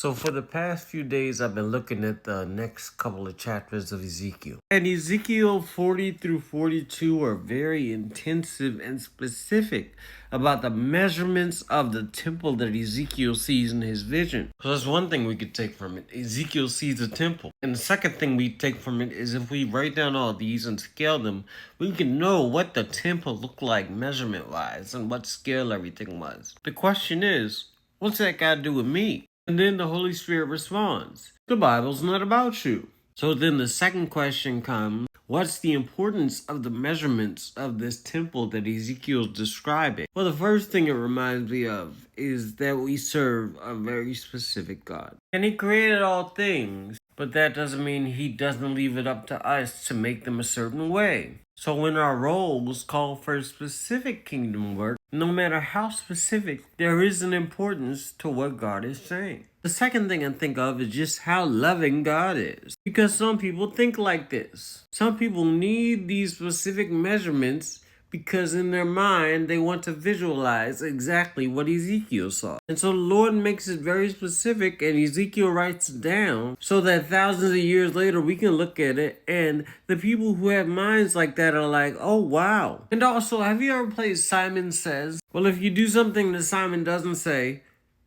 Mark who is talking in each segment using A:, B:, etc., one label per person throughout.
A: So for the past few days, I've been looking at the next couple of chapters of Ezekiel. And Ezekiel 40 through 42 are very intensive and specific about the measurements of the temple that Ezekiel sees in his vision. So that's one thing we could take from it. Ezekiel sees the temple. And the second thing we take from it is if we write down all these and scale them, we can know what the temple looked like measurement-wise and what scale everything was. The question is, what's that got to do with me? And then the Holy Spirit responds, the Bible's not about you. So then the second question comes, what's the importance of the measurements of this temple that Ezekiel's describing? Well, the first thing it reminds me of is that we serve a very specific God. And He created all things, but that doesn't mean He doesn't leave it up to us to make them a certain way. So when our roles call for specific kingdom work, no matter how specific, there is an importance to what God is saying. The second thing I think of is just how loving God is. Because some people think like this. Some people need these specific measurements because in their mind, they want to visualize exactly what Ezekiel saw. And so the Lord makes it very specific and Ezekiel writes it down so that thousands of years later, we can look at it and the people who have minds like that are like, oh, wow. And also, have you ever played Simon Says? Well, if you do something that Simon doesn't say,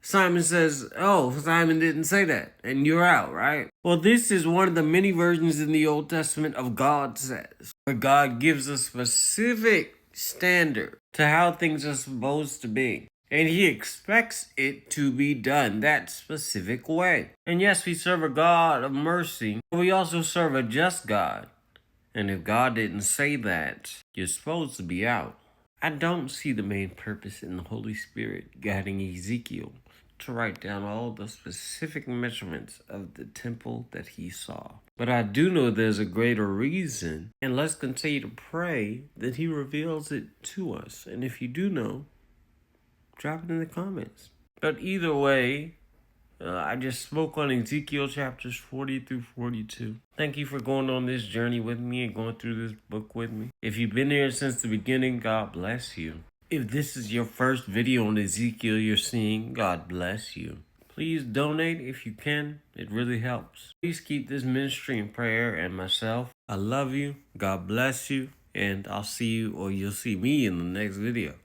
A: Simon says, oh, Simon didn't say that, and you're out, right? Well, this is one of the many versions in the Old Testament of God Says, where God gives a specific standard to how things are supposed to be. And He expects it to be done that specific way. And yes, we serve a God of mercy, but we also serve a just God. And if God didn't say that, you're supposed to be out. I don't see the main purpose in the Holy Spirit guiding Ezekiel to write down all the specific measurements of the temple that he saw. But I do know there's a greater reason, and let's continue to pray that He reveals it to us. And if you do know, drop it in the comments. But either way, I just spoke on Ezekiel chapters 40 through 42. Thank you for going on this journey with me and going through this book with me. If you've been here since the beginning, God bless you. If this is your first video on Ezekiel you're seeing, God bless you. Please donate if you can. It really helps. Please keep this ministry in prayer and myself. I love you. God bless you. And I'll see you, or you'll see me in the next video.